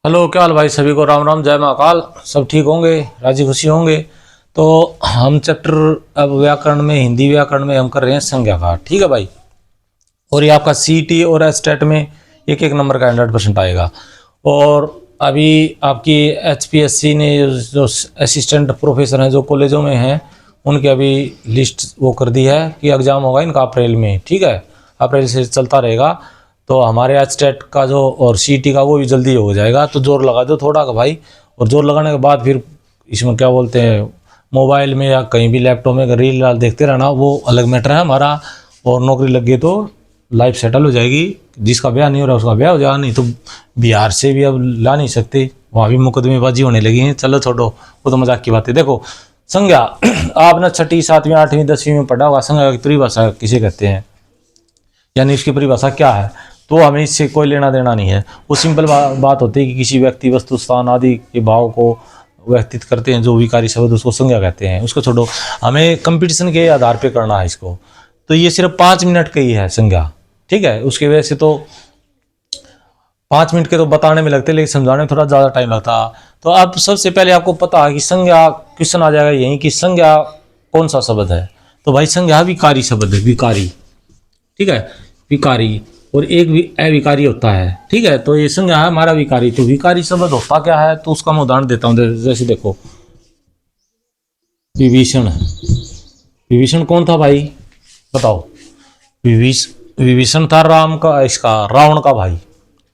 Hello, क्या हाल भाई? सभी को राम राम, जय महाकाल। सब ठीक होंगे, राजी खुशी होंगे। तो हम चैप्टर अब व्याकरण में, हिंदी व्याकरण में हम कर रहे हैं संज्ञा का। ठीक है भाई। और ये आपका सीटी और एस्टेट में एक एक नंबर का 100% आएगा। और अभी आपकी एचपीएससी ने जो असिस्टेंट प्रोफेसर हैं जो कॉलेजों में हैं, उनकी अभी लिस्ट वो कर दी है कि एग्ज़ाम होगा इनका अप्रैल में। ठीक है, अप्रैल से चलता रहेगा। तो हमारे एचटेट का जो और सीटी का वो भी जल्दी हो जाएगा। तो जोर लगा दो थोड़ा का भाई। और जोर लगाने के बाद फिर इसमें क्या बोलते हैं, मोबाइल में या कहीं भी लैपटॉप में रील देखते रहना, वो अलग मैटर है हमारा। और नौकरी लग गई तो लाइफ सेटल हो जाएगी। जिसका ब्याह नहीं हो रहा उसका ब्याह हो जाएगा। नहीं तो बिहार से भी अब ला नहीं सकते, वहाँ भी मुकदमेबाजी होने लगी है। चलो छोड़ो, वो तो मजाक की बात है। देखो संज्ञा, आपने छठी, सातवीं, आठवीं, 10वीं में पढ़ा होगा। संज्ञा की परिभाषा किसे कहते हैं, यानी इसकी परिभाषा क्या है, तो हमें इससे कोई लेना देना नहीं है। वो सिंपल बात होती है कि किसी व्यक्ति, वस्तु, स्थान आदि के भाव को व्यक्तित करते हैं जो विकारी शब्द, उसको संज्ञा कहते हैं। उसको छोड़ो, हमें कंपटीशन के आधार पे करना है इसको। तो ये सिर्फ 5 मिनट का ही है संज्ञा। ठीक है, उसके वजह से तो 5 मिनट के तो बताने में लगते, लेकिन समझाने में थोड़ा ज़्यादा टाइम लगता। तो अब सबसे पहले आपको पता है कि संज्ञा, क्वेश्चन आ जाएगा यही कि संज्ञा कौन सा शब्द है। तो भाई संज्ञा विकारी शब्द है, विकारी। ठीक है, विकारी। और एक भी अविकारी होता है। ठीक है, तो ये संज्ञा है हमारा विकारी। तो विकारी शब्द होता क्या है, तो उसका मैं उदाहरण देता हूँ। जैसे देखो, विभीषण। विभीषण कौन था भाई, बताओ? विभीषण था राम का, इसका रावण का भाई।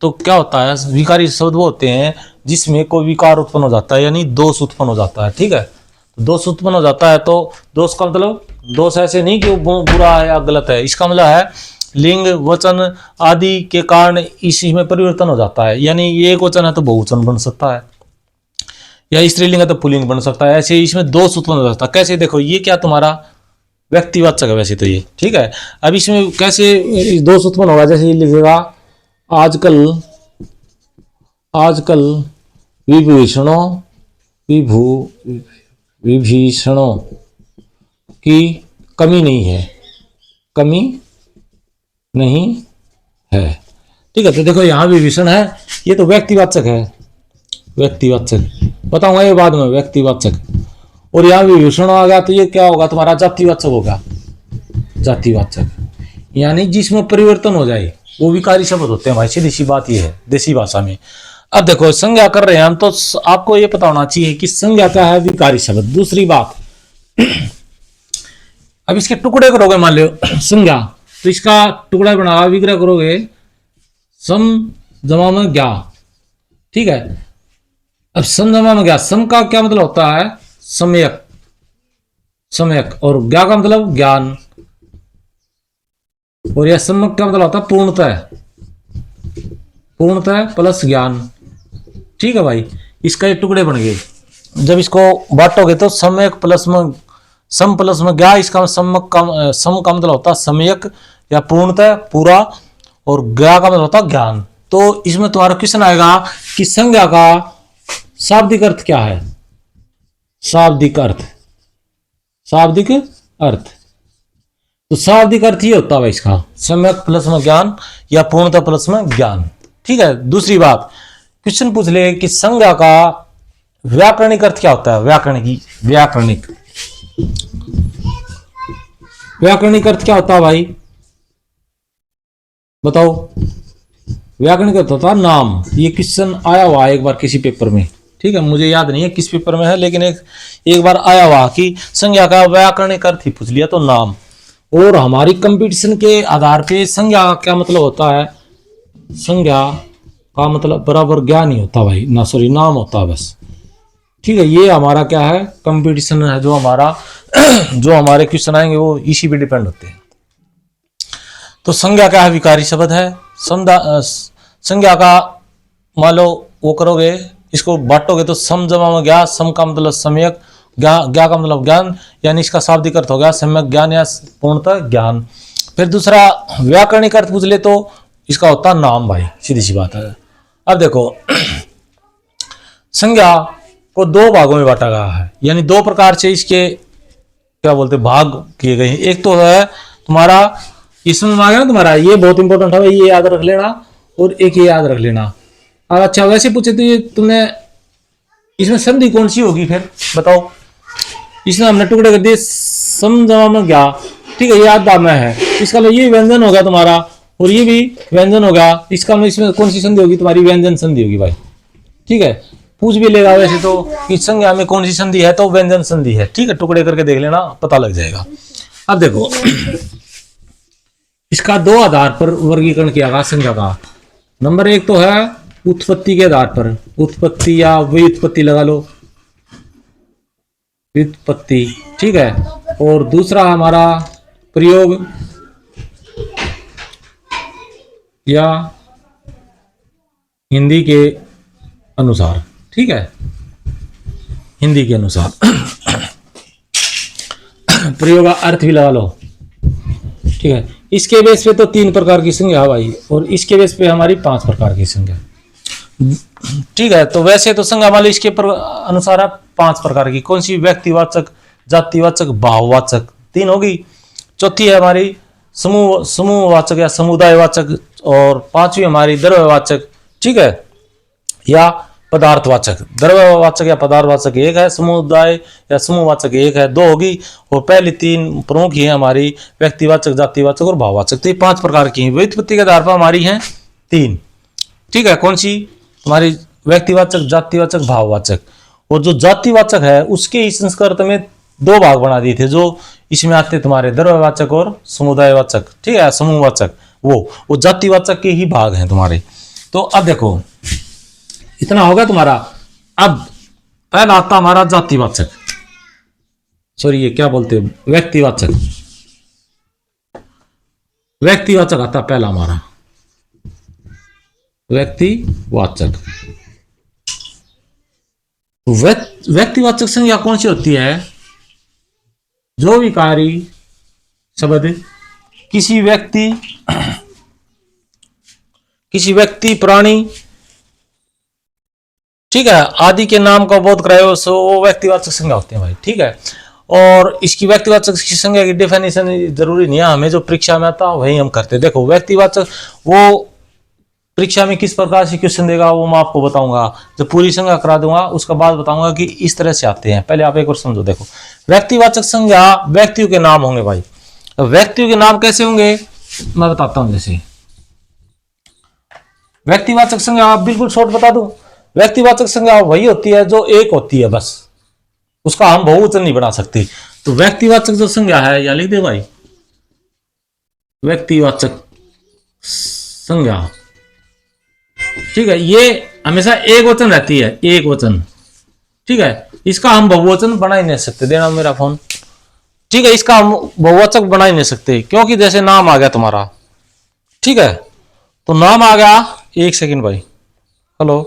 तो क्या होता है, विकारी शब्द वो होते हैं जिसमें कोई विकार उत्पन्न हो जाता है, यानी दोष उत्पन्न हो जाता है। ठीक है, तो दोष उत्पन्न हो जाता है। तो दोष का मतलब, दोष ऐसे नहीं कि वो बुरा है या गलत है, इसका मतलब है लिंग, वचन आदि के कारण इसी में परिवर्तन हो जाता है। यानी ये एक वचन है तो बहुवचन बन सकता है, या स्त्रीलिंग है तो पुल्लिंग बन सकता है। ऐसे इसमें दोष उत्पन्न हो जाता है। कैसे, देखो ये क्या तुम्हारा व्यक्तिवाचक है वैसे तो ये। ठीक है, अब इसमें कैसे दोष उत्पन्न होगा, जैसे ये लिखेगा आजकल, आजकल विभीषणों, विभीषणों की कमी नहीं है, कमी नहीं है। ठीक है, तो देखो यहाँ विभीषण है, ये तो व्यक्तिवाचक है, व्यक्तिवाचक बताऊंगा ये बाद में, व्यक्तिवाचक। और यहाँ विभीषण आ गया तो ये क्या होगा, तुम्हारा जातिवाचक होगा, जातिवाचक। यानी जिसमें परिवर्तन हो जाए वो विकारी शब्द होते हैं भाई। सीधी सी बात ये है देसी भाषा में। अब देखो संज्ञा कर रहे हैं हम, तो आपको ये पता होना चाहिए कि संज्ञा क्या है, विकारी शब्द। दूसरी बात, अब इसके टुकड़े करोगे, मान लो संज्ञा, तो इसका टुकड़ा बना, विग्रह करोगे सम जमा में ज्ञा। ठीक है, अब सम जमा में ज्ञा, सम का क्या मतलब होता है, सम्यक, सम्यक। और ज्ञा का मतलब ज्ञान। और यह सम्यक का मतलब होता है पूर्णतः, पूर्णतः प्लस ज्ञान। ठीक है भाई, इसका ये टुकड़े बन गए। जब इसको बांटोगे तो सम्यक प्लस में, सम प्लस में ज्ञा, इसका सम्यक का, सम का मतलब होता है सम्यक या पूर्णतः पूरा, और ज्ञा का मतलब होता है ज्ञान। तो इसमें तुम्हारा क्वेश्चन आएगा कि संज्ञा का शाब्दिक अर्थ क्या है, शाब्दिक अर्थ, शाब्दिक अर्थ। तो शाब्दिक अर्थ ये होता है इसका, सम्यक प्लस में ज्ञान या पूर्णतः प्लस में ज्ञान। ठीक है, दूसरी बात, क्वेश्चन पूछ ले कि संज्ञा का व्याकरणिक अर्थ क्या होता है, व्याकरणिक, व्याकरणिक, व्याकरणिक अर्थ क्या होता है भाई, बताओ? व्याकरणिक अर्थ होता है नाम। ये क्वेश्चन आया हुआ है एक बार किसी पेपर में। ठीक है, मुझे याद नहीं है किस पेपर में है, लेकिन एक बार आया हुआ कि संज्ञा का व्याकरणिक अर्थ ही पूछ लिया तो नाम। और हमारी कंपटीशन के आधार पे संज्ञा का क्या मतलब होता है, संज्ञा का मतलब बराबर ज्ञान ही होता भाई, ना सॉरी नाम होता बस। ठीक है, ये हमारा क्या है, कंपटीशन है जो हमारा जो हमारे क्वेश्चन आएंगे वो इसी पे डिपेंड होते हैं। तो संज्ञा क्या है, विकारी शब्द है। संज्ञा का मान लो वो करोगे, इसको बांटोगे तो सम जमा में ज्ञा, सम का मतलब सम्यक, ज्ञा का मतलब ज्ञान, यानी इसका शाब्दिक अर्थ हो गया सम्यक ज्ञान या पूर्णतः ज्ञान। फिर दूसरा व्याकरणिक अर्थ पूछ ले तो इसका होता नाम भाई, सीधी सी बात है। अब देखो संज्ञा को 2 भागों में बांटा गया है, यानी 2 प्रकार से इसके क्या बोलते भाग किए गए हैं। एक तो है तुम्हारा इसमें आ गया ना तुम्हारा, ये बहुत इंपॉर्टेंट है, ये याद रख लेना। और एक ये याद रख लेना, अब अच्छा वैसे पूछे तो ये तुमने इसमें संधि कौन सी होगी फिर बताओ। इसमें हमने टुकड़े कर दिए समझा में गया, ठीक है, ये आधा में है, इसका मतलब ये व्यंजन हो गया तुम्हारा और ये भी व्यंजन होगा, इसका मतलब इसमें कौन सी संधि होगी तुम्हारी, व्यंजन संधि होगी भाई, ठीक है। पूछ भी लेगा वैसे तो कि संज्ञा में कौन सी संधि है, तो व्यंजन संधि है, ठीक है, टुकड़े करके देख लेना पता लग जाएगा। अब देखो इसका दो आधार पर वर्गीकरण किया गया संज्ञा का। नंबर एक तो है उत्पत्ति के आधार पर, उत्पत्ति या व्युत्पत्ति लगा लो, व्युत्पत्ति, ठीक है। और दूसरा हमारा प्रयोग या हिंदी के अनुसार, ठीक है, हिंदी के अनुसार प्रयोग का अर्थ भी लगा लो, ठीक है। इसके बेस पे तो 3 प्रकार की संज्ञा है भाई, और इसके बेस पे हमारी 5 प्रकार की संज्ञा, ठीक है। तो वैसे तो संज्ञा वाले इसके अनुसार है 5 प्रकार की, कौन सी, व्यक्तिवाचक, जातिवाचक, भाववाचक 3 होगी। चौथी है हमारी समूहवाचक या समुदायवाचक, और 5वीं हमारी द्रव्यवाचक, ठीक है, या पदार्थवाचक। द्रव्यवाचक या पदार्थवाचक 1 है, समुदाय या समूहवाचक 1 है, 2 होगी, और पहली 3 प्रमुख ही है हमारी व्यक्तिवाचक, जातिवाचक और भाववाचक। तो ये 5 प्रकार की हैं। व्युत्पत्ति के आधार पर हमारी हैं 3, ठीक है, कौन सी, हमारी व्यक्तिवाचक, जातिवाचक, भाववाचक। और जो जातिवाचक है उसके ही संस्कृत में 2 भाग बना दिए थे, जो इसमें आते तुम्हारे द्रव्यवाचक और समुदायवाचक, ठीक है, समूहवाचक, वो जातिवाचक के ही भाग हैं तुम्हारे। तो अब देखो इतना होगा तुम्हारा। अब पहला आता हमारा जातिवाचक, सॉरी ये क्या बोलते हैं, व्यक्तिवाचक। व्यक्तिवाचक आता पहला हमारा व्यक्तिवाचक। व्यक्तिवाचक संज्ञा कौन सी होती है, जो विकारी शब्द किसी व्यक्ति प्राणी, ठीक है, आदि के नाम का बोध कराए सो वो व्यक्तिवाचक संज्ञा होती है भाई, ठीक है। और इसकी व्यक्तिवाचक की संज्ञा की डेफिनेशन जरूरी नहीं है, हमें जो परीक्षा में आता वही हम करते हैं। देखो व्यक्तिवाचक वो परीक्षा में किस प्रकार से क्वेश्चन देगा वो मैं आपको बताऊंगा, जब पूरी संज्ञा करा दूंगा उसका बाद बताऊंगा कि इस तरह से आते हैं। पहले आप एक और समझो। देखो व्यक्तिवाचक संज्ञा व्यक्तियों के नाम होंगे भाई। व्यक्तियों के नाम कैसे होंगे मैं बताता हूं। जैसे व्यक्तिवाचक संज्ञा आप बिल्कुल शॉर्ट बता दूं, व्यक्तिवाचक संज्ञा वही होती है जो एक होती है बस, उसका हम बहुवचन नहीं बना सकते। तो व्यक्तिवाचक जो संज्ञा है या लिख दे भाई, व्यक्तिवाचक संज्ञा, ठीक है, ये हमेशा एक वचन रहती है, एक वचन, ठीक है। इसका हम बहुवचन बना ही नहीं सकते, देना मेरा फोन, ठीक है। इसका हम बहुवचक बना ही नहीं सकते क्योंकि जैसे नाम आ गया तुम्हारा, ठीक है, तो नाम आ गया, एक सेकंड भाई, हेलो,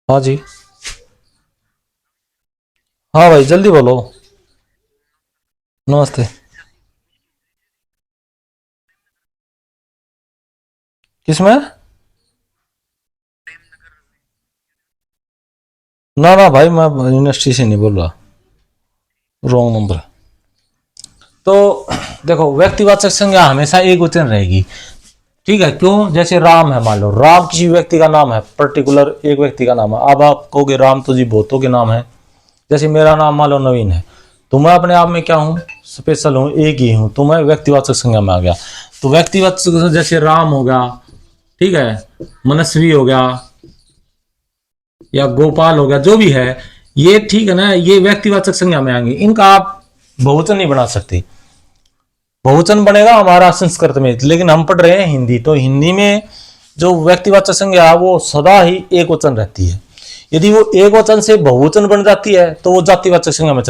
हाँ जी, हाँ भाई जल्दी बोलो, नमस्ते, किसमें, ना ना भाई मैं यूनिवर्सिटी से नहीं बोल रहा, रॉन्ग नंबर। तो देखो व्यक्तिवाचक संज्ञा हमेशा एक वचन रहेगी, ठीक है। क्यों, जैसे राम है, मान लो राम किसी व्यक्ति का नाम है, पर्टिकुलर एक व्यक्ति का नाम है। अब आप कहोगे राम तो जी बहुतों के नाम है, जैसे मेरा नाम मान लो नवीन है, तो मैं अपने आप में क्या हूँ, स्पेशल हूँ, एक ही हूँ, तो मैं व्यक्तिवाचक संज्ञा में आ गया। तो व्यक्तिवाचक जैसे राम हो गया, ठीक है, मनस्वी हो गया या गोपाल हो गया, जो भी है ये, ठीक है ना, ये व्यक्तिवाचक संज्ञा में आएंगे। इनका आप बहुवचन नहीं बना सकते। बहुवचन बनेगा हमारा संस्कृत में, लेकिन हम पढ़ रहे हैं हिंदी, तो हिंदी में जो व्यक्तिवाचक संज्ञा वो सदा ही एक वचन रहती है। यदि वो एक वचन से बहुवचन बन जाती है तो वो जातिवाचक संज्ञा में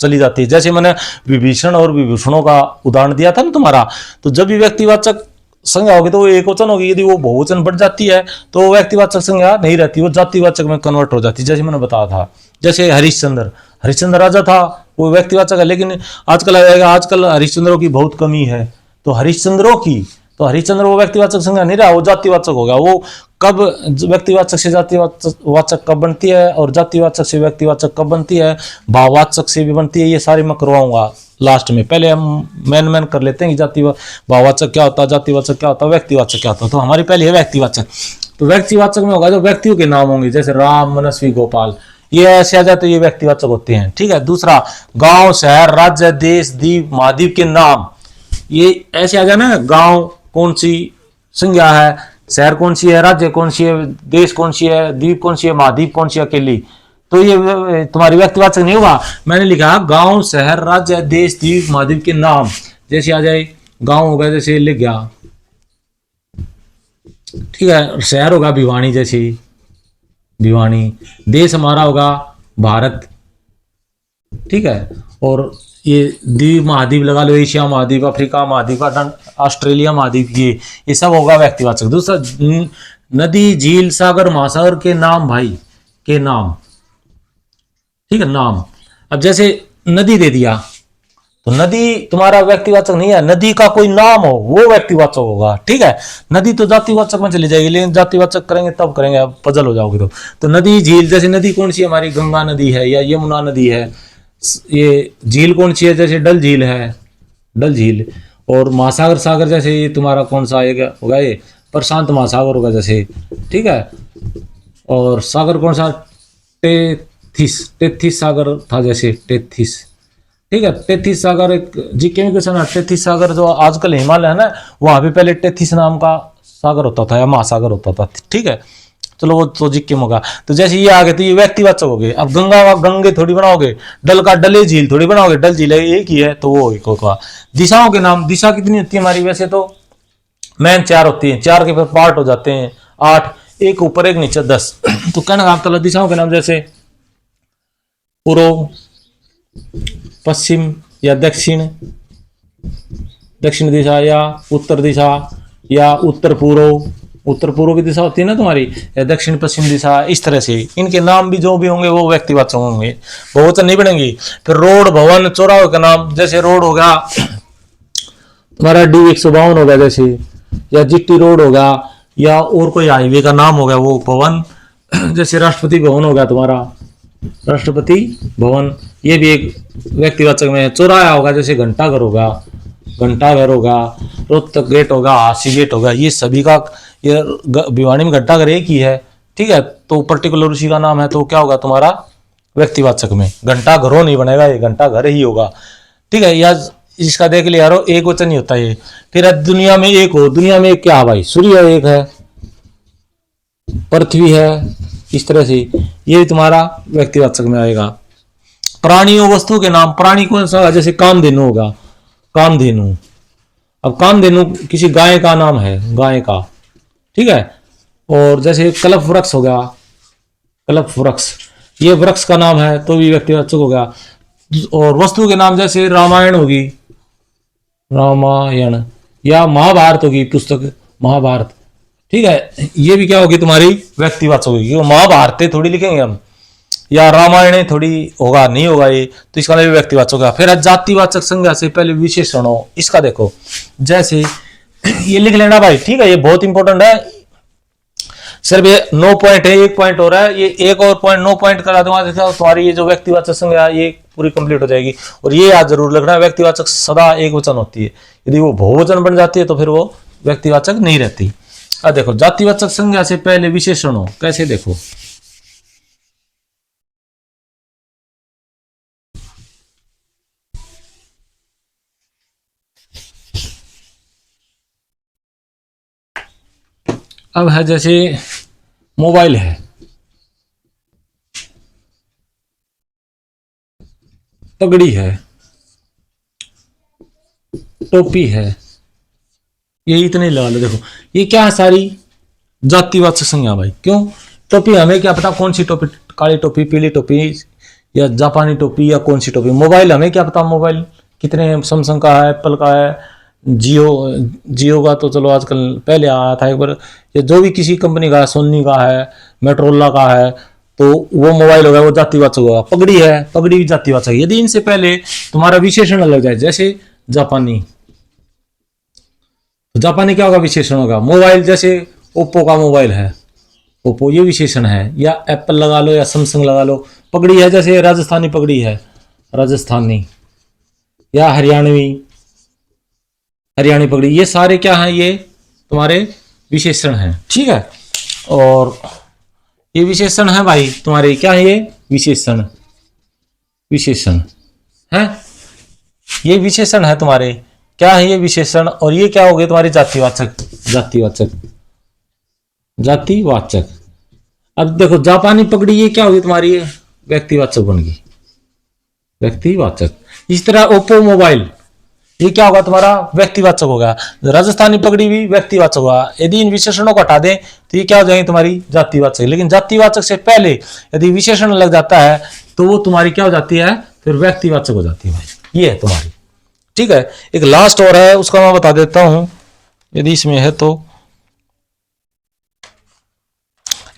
चली जाती है। जैसे मैंने विभीषण और विभूषणों का उदाहरण दिया था ना तुम्हारा, तो जब भी व्यक्तिवाचक संज्ञा होगी तो वो एक वचन होगी, यदि वो बहुवचन बढ़ जाती है तो वो व्यक्तिवाचक संज्ञा नहीं रहती, वो जातिवाचक में कन्वर्ट हो जाती है। जैसे मैंने बताया था, जैसे हरिश्चंद्र राजा था, वो व्यक्तिवाचक है, लेकिन आजकल हरिश्चंद्रों की बहुत कमी है, तो हरिश्चंद्र वो व्यक्तिवाचक संज्ञा नहीं रहा, वो जातिवाचक होगा। वो कब व्यक्तिवाचक से जातिवाचक कब बनती है और जातिवाचक से व्यक्तिवाचक कब बनती है, भाववाचक से भी बनती है, ये सारी मैं करवाऊंगा लास्ट में। पहले हम मैन कर लेते हैं कि जाति भाववाचक क्या होता है, जातिवाचक क्या होता है, व्यक्तिवाचक क्या होता है। तो हमारी पहली है व्यक्तिवाचक। तो व्यक्तिवाचक में होगा जो व्यक्तियों के नाम होंगे, जैसे राम, मनस्वी, गोपाल, ये ऐसे आ जाए तो ये व्यक्तिवाचक होते हैं। ठीक है। दूसरा, गांव, शहर, राज्य, देश, द्वीप, महाद्वीप के नाम, ये ऐसे आ जाए ना, गांव कौन सी संज्ञा है, शहर कौन सी है, राज्य कौन सी है, देश कौन सी है, द्वीप कौन सी है, महाद्वीप कौन सी है अकेली, तो ये तुम्हारी व्यक्तिवाचक नहीं होगा। मैंने लिखा गांव, शहर, राज्य, देश, द्वीप, महाद्वीप के नाम, जैसे आ जाए गांव होगा जैसे लिख गया, ठीक है। शहर होगा भिवानी, जैसे भिवानी। देश हमारा होगा भारत, ठीक है। और ये द्वीप महाद्वीप लगा लो, एशिया महाद्वीप, अफ्रीका महाद्वीप, ऑस्ट्रेलिया महाद्वीप, ये सब होगा व्यक्तिवाचक। दूसरा, नदी, झील, सागर, महासागर के नाम, भाई के नाम, ठीक है, नाम। अब जैसे नदी दे दिया तो नदी तुम्हारा व्यक्तिवाचक नहीं है, नदी का कोई नाम हो वो व्यक्तिवाचक होगा, ठीक है। नदी तो जातिवाचक में चली जाएगी, लेकिन जातिवाचक करेंगे तब करेंगे, अब पजल हो जाओगे तो नदी, झील, जैसे नदी कौन सी है हमारी, गंगा नदी है या यमुना नदी है। ये झील कौन सी है, जैसे डल झील है, डल झील। और महासागर, सागर जैसे ये तुम्हारा कौन सा आएगा होगा, ये प्रशांत महासागर होगा जैसे, ठीक है। और सागर कौन सा, टेथिस सागर था, जैसे टेथिस, ठीक है। टेथिस सागर एक जीके में क्वेश्चन है। टेथिस सागर जो आजकल हिमालय है ना, वहां भी पहले टेथिस नाम का सागर होता था या महासागर होता था, ठीक है। चलो वो तो जीके में होगा। तो जैसे ये आ गए तो ये व्यक्तिवाचक हो गए। अब गंगा का गंगे थोड़ी बनाओगे, डल का डले झील थोड़ी बनाओगे, डल झील एक ही है तो वो एक होगा। दिशाओं के नाम, दिशा कितनी होती है हमारी, वैसे तो मैन 4 होती है, 4 के फिर पार्ट हो जाते हैं 8, एक ऊपर एक नीचे 10। तो कहना का मतलब दिशाओं के नाम जैसे पूर्व, पश्चिम या दक्षिण, दक्षिण दिशा या उत्तर दिशा या उत्तर पूर्व, उत्तर पूर्व की दिशा होती है ना तुम्हारी, या दक्षिण पश्चिम दिशा, इस तरह से इनके नाम भी जो भी होंगे वो व्यक्तिवाचक होंगे, बहुवचन नहीं बनेंगे। फिर रोड, भवन, चौराहे का नाम, जैसे रोड होगा तुम्हारा D152 होगा जैसे, या GT रोड होगा, या और कोई हाईवे का नाम होगा वो भवन, जैसे राष्ट्रपति भवन होगा तुम्हारा, राष्ट्रपति भवन, ये भी एक व्यक्तिवाचक में है। चौराहा होगा जैसे घंटाघर होगा, घंटाघर होगा, रोहतक गेट होगा, हासी गेट होगा, ये सभी का, ये भिवानी में घंटाघर एक ही है, ठीक है। तो पर्टिकुलर उसी का नाम है तो क्या होगा तुम्हारा व्यक्तिवाचक में, घंटाघरों नहीं बनेगा, ये घंटाघर ही होगा, ठीक है। या इसका देख लिया यारो, एक वचन नहीं होता ये। फिर दुनिया में एक हो, दुनिया में एक क्या है भाई, सूर्य एक है, पृथ्वी है, इस तरह से ये तुम्हारा व्यक्तिवाचक में आएगा। प्राणियों, वस्तु के नाम, प्राणी कौन सा, जैसे कामधेनु होगा, कामधेनु। अब कामधेनु किसी गाय का नाम है, गाय का, ठीक है। और जैसे कल्प वृक्ष हो गया, कल्प वृक्ष, ये वृक्ष का नाम है तो भी व्यक्तिवाचक होगा। और वस्तु के नाम जैसे रामायण होगी, रामायण, या महाभारत होगी पुस्तक, महाभारत, ठीक है। ये भी क्या होगी तुम्हारी व्यक्तिवाचक होगी, महाभारत थोड़ी लिखेंगे हम, या रामायण थोड़ी होगा, नहीं होगा ये, तो इसका भी व्यक्तिवाचक होगा। फिर जातिवाचक संज्ञा से पहले विशेषण हो, इसका देखो जैसे ये लिख लेना भाई, ठीक है, ये बहुत इंपॉर्टेंट है। सिर्फ ये 9 पॉइंट है, 1 पॉइंट हो रहा है, ये एक और पॉइंट 9 पॉइंट करा दूंगा, देखो तुम्हारी ये जो व्यक्तिवाचक संज्ञा ये पूरी कंप्लीट हो जाएगी। और ये याद जरूर रखना, व्यक्तिवाचक सदा एक वचन होती है, यदि वो बहुवचन बन जाती है तो फिर वो व्यक्तिवाचक नहीं रहती। अब देखो जातिवाचक संज्ञा से पहले विशेषण हो, कैसे देखो, अब है जैसे मोबाइल है, पगड़ी है, टोपी है, ये इतने लगा लो। देखो ये क्या है, सारी जातिवाचक संज्ञा भाई। क्यों, टोपी हमें क्या पता कौन सी टोपी, काली टोपी, पीली टोपी, या जापानी टोपी, या कौन सी टोपी। मोबाइल हमें क्या पता मोबाइल कितने, सैमसंग का है, एप्पल का है, जियो का तो चलो आजकल, पहले आया था एक बार, या जो भी किसी कंपनी का है, सोनी का है, मेट्रोला का है, तो वो मोबाइल होगा, वो जातिवाचक होगा। पगड़ी है, पगड़ी भी जातिवाचक। यदि इनसे पहले तुम्हारा विशेषण लग जाए, जैसे जापानी, तो जापानी क्या होगा, विशेषण होगा। मोबाइल जैसे ओप्पो का मोबाइल है, ओप्पो, ये विशेषण है। या एप्पल लगा लो या सैमसंग लगा लो। पगड़ी है जैसे राजस्थानी पगड़ी है, राजस्थानी, या हरियाणवी, हरियाणवी पगड़ी, ये सारे क्या हैं, ये तुम्हारे विशेषण हैं। ठीक है, और ये विशेषण है भाई तुम्हारे, क्या है ये विशेषण, विशेषण है, ये विशेषण है तुम्हारे, क्या है ये विशेषण। और ये क्या हो गए तुम्हारे जातिवाचक, जातिवाचक, जातिवाचक। अब देखो जापानी पगड़ी, ये क्या होगी तुम्हारी, ये व्यक्तिवाचक बन गई, व्यक्तिवाचक। इस तरह ओप्पो मोबाइल, ये क्या होगा तुम्हारा व्यक्तिवाचक होगा। राजस्थानी पगड़ी भी व्यक्तिवाचक होगा। यदि इन विशेषणों को हटा दें तो ये क्या हो जाएंगे तुम्हारी जातिवाचक। लेकिन जातिवाचक से पहले यदि विशेषण लग जाता है तो वो तुम्हारी क्या हो जाती है, फिर व्यक्तिवाचक हो जाती है भाई। ये है तुम्हारी। ठीक है, एक लास्ट और है, उसका मैं बता देता हूं यदि इसमें है तो,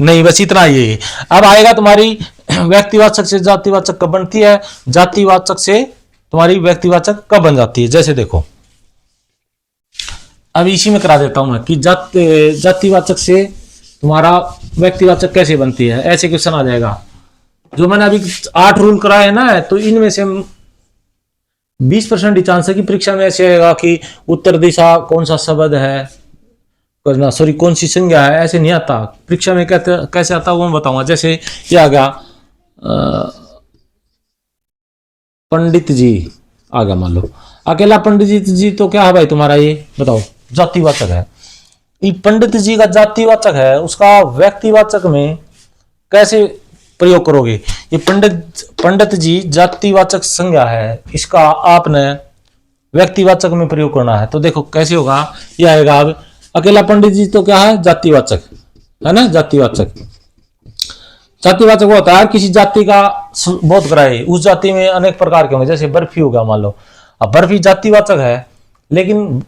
नहीं बस इतना ही है। अब आएगा तुम्हारी व्यक्तिवाचक से जातिवाचक कब बनती है, जातिवाचक से तुम्हारी व्यक्तिवाचक कब बन जाती है। जैसे देखो अब इसी में करा देता हूं मैं कि जातिवाचक से तुम्हारा व्यक्तिवाचक कैसे बनती है। ऐसे क्वेश्चन आ जाएगा, जो मैंने अभी 8 रूल कराए हैं ना, तो इनमें से 20% ही चांस है कि परीक्षा में ऐसे आएगा कि उत्तर दिशा कौन सा शब्द है, करना सॉरी कौन सी संज्ञा है, ऐसे नहीं आता परीक्षा में। कैसे आता वो मैं बताऊंगा। जैसे ये आ गया पंडित जी आ गया, मान लो अकेला पंडित जी, तो क्या है भाई तुम्हारा, ये बताओ जातिवाचक है। ये पंडित जी का जातिवाचक है, उसका व्यक्तिवाचक में कैसे प्रयोग करोगे। ये पंडित जी जातिवाचक संज्ञा है, इसका आपने व्यक्तिवाचक में प्रयोग करना है। तो देखो कैसे होगा, ये आएगा। अब अकेला पंडित जी तो क्या है, जातिवाचक है ना, जातिवाचक। जातिवाचक वो होता है किसी जाति का बोध कराए, उस जाति में अनेक प्रकार के होंगे। जैसे बर्फी होगा, मान लो अब बर्फी जातिवाचक है, लेकिन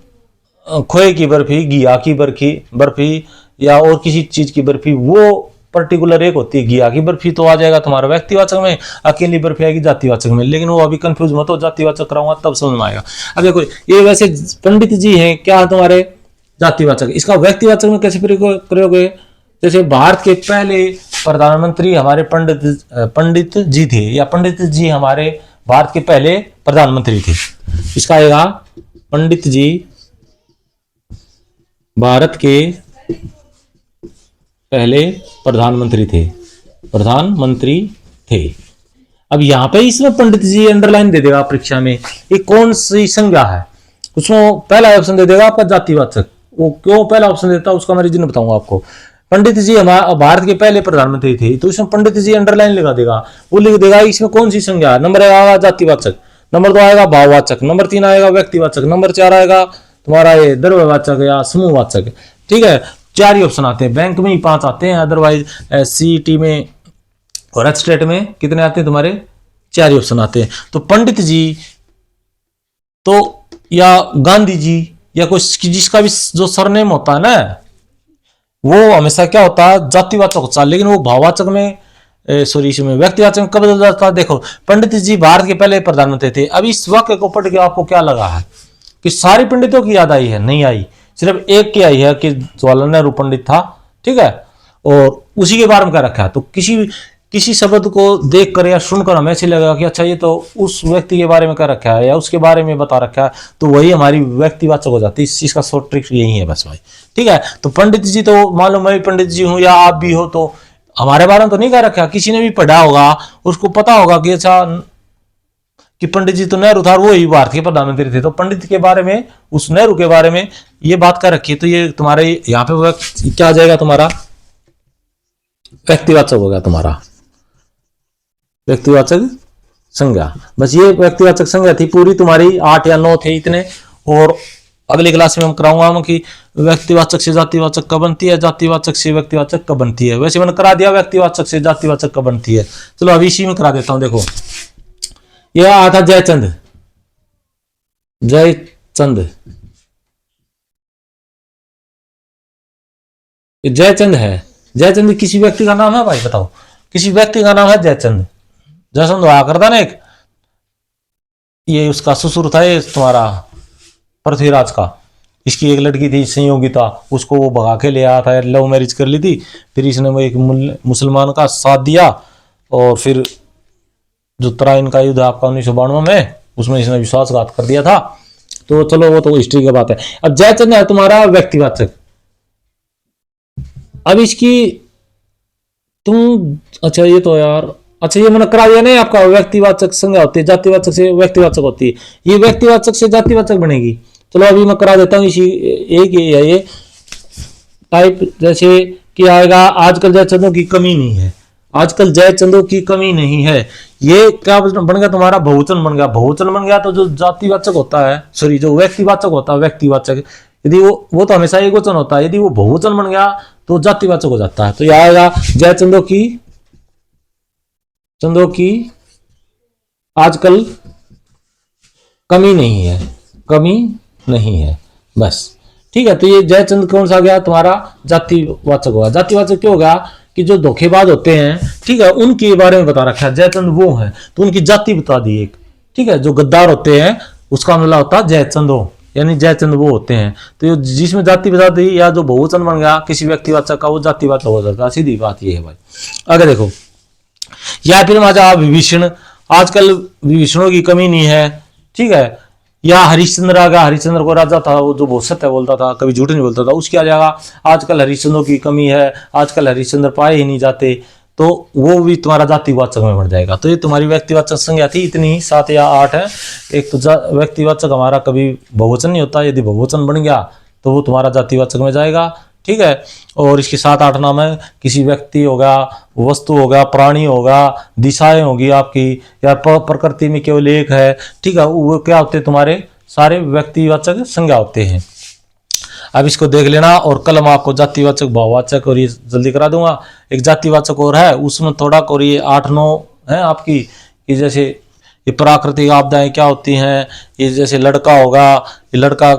खोए की बर्फी, घिया की बर्फी या और किसी चीज की बर्फी, वो पर्टिकुलर एक होती है। घिया की बर्फी तो आ जाएगा तुम्हारा व्यक्तिवाचक में, अकेली बर्फी आएगी जातिवाचक में। लेकिन वो अभी कंफ्यूज मत हो, जातिवाचक कराऊंगा तब समझ में आएगा। अब देखो ये वैसे पंडित जी हैं, क्या है तुम्हारे जातिवाचक। इसका व्यक्तिवाचक में कैसे प्रयोग करोगे। जैसे भारत के पहले प्रधानमंत्री हमारे पंडित जी थे, या पंडित जी हमारे भारत के पहले प्रधानमंत्री थे। इसका आएगा पंडित जी भारत के पहले प्रधानमंत्री थे। अब यहां पे इसमें पंडित जी अंडरलाइन दे देगा परीक्षा में, ये कौन सी संज्ञा है। उसमें पहला ऑप्शन दे देगा आपका जातिवाचक। वो क्यों पहला ऑप्शन देता है उसका मैं रीजन बताऊंगा आपको। पंडित जी हमारे भारत के पहले प्रधानमंत्री थे, तो इसमें पंडित जी अंडरलाइन लगा देगा, वो लिख देगा इसमें कौन सी संज्ञा है। नंबर आएगा जातिवाचक, नंबर 2 आएगा भाववाचक, नंबर 3 आएगा व्यक्तिवाचक, नंबर 4 आएगा तुम्हारा ये द्रव्यवाचक या समूहवाचक। ठीक है, 4 ही ऑप्शन आते हैं, बैंक में ही 5 आते हैं, अदरवाइज सीईटी में और एच स्टेट में कितने आते हैं तुम्हारे, 4 ही ऑप्शन आते हैं। तो पंडित जी तो या गांधी जी या कोई जिसका भी जो सरनेम होता है ना, वो हमेशा क्या होता है जातिवाचक होता है। लेकिन वो भाववाचक में सॉरी इसमें व्यक्तिवाचक में कब बदल जाता है। देखो पंडित जी भारत के पहले प्रधानमंत्री थे। अब इस वाक्य को पढ़ के आपको क्या लगा है कि सारी पंडितों की याद आई है, नहीं आई, सिर्फ एक की आई है कि जवाहरलाल नेहरू पंडित था। ठीक है, और उसी के बारे में क्या रखा है। तो किसी शब्द को देखकर या सुनकर हमें ऐसे लगेगा कि अच्छा ये तो उस व्यक्ति के बारे में क्या रखा है या उसके बारे में बता रखा है, तो वही हमारी व्यक्तिवाचक हो जाती है। इस चीज का शॉर्ट ट्रिक यही है बस भाई। ठीक है, तो पंडित जी तो मान लो मैं भी पंडित जी हूं या आप भी हो, तो हमारे बारे में तो नहीं कह रखा, किसी ने भी पढ़ा होगा, उसको पता होगा कि अच्छा कि पंडित जी तो नेहरू था, वो ही भारत के प्रधानमंत्री थे। तो पंडित के बारे में, उस नेहरू के बारे में ये बात कर रखी है, तो ये तुम्हारे यहाँ पे क्या आ जाएगा, तुम्हारा व्यक्तिवाचक होगा, तुम्हारा व्यक्तिवाचक संज्ञा। बस ये व्यक्तिवाचक संज्ञा थी पूरी तुम्हारी, 8 या 9 थे इतने। और अगली क्लास में हम कराऊंगा हम कि व्यक्तिवाचक से जातिवाचक कब बनती है, जातिवाचक से व्यक्तिवाचक कब बनती है। वैसे मैंने करा दिया व्यक्तिवाचक से जातिवाचक कब बनती है। चलो अभी इसी में करा देता हूं। देखो यह आया था जयचंद, जयचंद है। जयचंद किसी व्यक्ति का नाम है भाई, बताओ किसी व्यक्ति का नाम है जयचंद। जयचंद हुआ करता ना एक, ये उसका ससुर था ये तुम्हारा पृथ्वीराज का। इसकी एक लड़की थी संयोगिता, उसको वो भगा के ले आया था, लव मैरिज कर ली थी। फिर इसने वो एक मुसलमान का साथ दिया, और फिर जो तराइन का युद्ध आपका 1992 में, उसमें इसने विश्वासघात कर दिया था। तो चलो वो तो हिस्ट्री की बात है। अब जयचंद है तुम्हारा व्यक्तिवाचक। अब इसकी तुम अच्छा ये तो यार अच्छा ये मैंने करा दिया नहीं आपका। व्यक्तिवाचक संज्ञा होती है, जातिवाचक से व्यक्तिवाचक होती है, ये व्यक्तिवाचक से जातिवाचक बनेगी। चलो अभी मैं करा देता हूँ इसी एक ये टाइप। जैसे कि आएगा आजकल जयचंदों की कमी नहीं है, आजकल जयचंदों की कमी नहीं है। ये क्या बन गया तुम्हारा बहुवचन बन गया। बहुवचन बन गया तो जो जातिवाचक होता है सॉरी जो व्यक्तिवाचक होता है व्यक्तिवाचक, यदि वो तो हमेशा एक वचन होता है, यदि वो बहुवचन बन गया तो जातिवाचक हो जाता है। तो यह आएगा जयचंदों की आजकल कमी नहीं है, कमी नहीं है बस। ठीक है, तो ये जयचंद कौन सा गया तुम्हारा जातिवाचक होगा। जातिवाचक क्यों होगा कि जो धोखेबाज होते हैं, ठीक है, उनके बारे में बता रखा है जयचंद वो है तो उनकी जाति बता दी एक। ठीक है, जो गद्दार होते हैं उसका मतलब होता है जयचंदो, यानी जयचंद वो होते हैं। तो जिसमें जाति बता दी या जो बहुवचन बन गया किसी व्यक्तिवाचक का वो जातिवाचक हो जाता है। सीधी बात ये है भाई। अगर देखो या फिर माजा विभीषण, आजकल विभीषणों की कमी नहीं है। ठीक है, या हरिश्चंद्र आ गया, हरिश्चंद्र को राजा था वो जो बहुत सत्य बोलता था, कभी झूठ नहीं बोलता था, उसकी आ जाएगा आजकल हरिश्चंद्रों की कमी है, आजकल हरिश्चंद्र पाए ही नहीं जाते, तो वो भी तुम्हारा जातिवाचक में बढ़ जाएगा। तो ये तुम्हारी व्यक्तिवाचक संज्ञा थी, इतनी 7 या 8 है। एक तो व्यक्तिवाचक हमारा कभी बहुवचन नहीं होता, यदि बहुवचन बन गया तो वो तुम्हारा जातिवाचक में जाएगा। ठीक है, और इसके 7-8 नाम है, किसी व्यक्ति होगा, वस्तु होगा, प्राणी होगा, दिशाएं होगी आपकी, या प्रकृति में केवल एक है। ठीक है, वो क्या होते हैं तुम्हारे सारे व्यक्तिवाचक संज्ञा होते हैं। अब इसको देख लेना, और कल मैं आपको जातिवाचक भाववाचक और ये जल्दी करा दूंगा। एक जातिवाचक और है उसमें थोड़ा और ये 8-9 है आपकी, कि जैसे ये प्राकृतिक आपदाएं क्या होती हैं, ये जैसे लड़का होगा, ये लड़का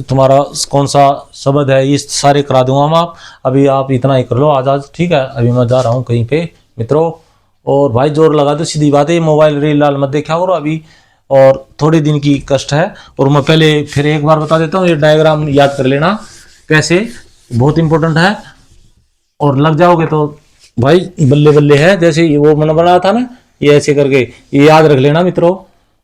तुम्हारा कौन सा शब्द है, ये सारे करा दूंगा मैं। अभी आप इतना ही कर लो आज। ठीक है, अभी मैं जा रहा हूँ कहीं पे मित्रों, और भाई जोर लगा दो, सीधी बात है, मोबाइल रील लाल मत देखा करो अभी, और थोड़े दिन की कष्ट है। और मैं पहले फिर एक बार बता देता हूँ, ये डायग्राम याद कर लेना कैसे, बहुत इंपॉर्टेंट है, और लग जाओगे तो भाई बल्ले बल्ले है। जैसे वो मैंने बनाया था ना, ये ऐसे करके ये याद रख लेना मित्रों।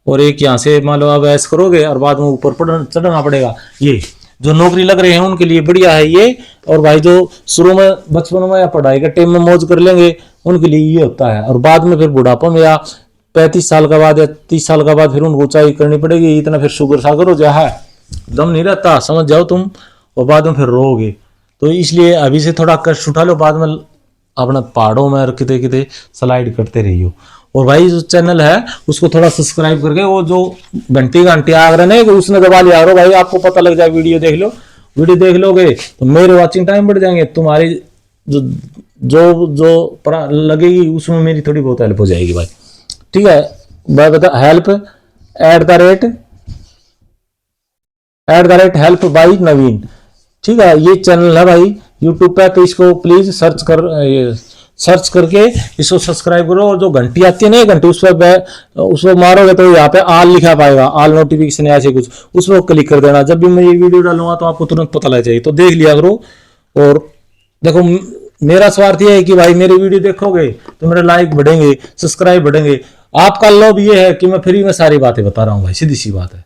और एक यहाँ से मान लो आप ऐसे करोगे और बाद में ऊपर चढ़ना पड़ेगा। ये जो नौकरी लग रहे हैं उनके लिए बढ़िया है ये, और भाई जो शुरू में बचपन में या पढ़ाई के टाइम में मौज कर लेंगे उनके लिए ये होता है। और बाद में फिर बुढ़ापा में या 35 साल का बाद या 30 साल का बाद फिर उनको ऊंचाई करनी पड़ेगी, इतना फिर शुगर सागर हो जाए, दम नहीं रहता, समझ जाओ तुम, और बाद में फिर रोओगे। तो इसलिए अभी से थोड़ा कष्ट उठा लो, बाद में अपना पहाड़ों में किते किते स्लाइड करते रहियो। और भाई जो चैनल है उसको थोड़ा सब्सक्राइब करके वो जो घंटी आ रहा है उसने दबा लिया करो भाई, आपको पता लग जाए। वीडियो देख लो, वीडियो देख लोगे तो मेरे वॉचिंग टाइम बढ़ जाएंगे, तुम्हारी जो जो जो लगेगी उसमें मेरी थोड़ी बहुत हेल्प हो जाएगी भाई। ठीक है, मैं बता हेल्प @ हेल्प बाई नवीन। ठीक है, ये चैनल है भाई यूट्यूब पे, तो इसको प्लीज सर्च करके इसको सब्सक्राइब करो। और जो घंटी आती है ना घंटी, उस पर मारोगे तो यहाँ पे ऑल लिखा पाएगा, ऑल नोटिफिकेशन ऐसे कुछ, उस पर क्लिक कर देना। जब भी मैं ये वीडियो डालूंगा तो आपको तुरंत पता लग जाएगी, तो देख लिया करो। और देखो मेरा स्वार्थ ये है कि भाई मेरे वीडियो देखोगे तो मेरे लाइक बढ़ेंगे, सब्सक्राइब बढ़ेंगे। आपका लोभ ये है कि मैं फ्री में सारी बातें बता रहा हूँ भाई, सीधी सी बात है।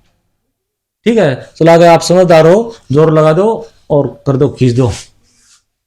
ठीक है, चलो अगर आप समझदार हो जोर लगा दो और कर दो, खींच दो।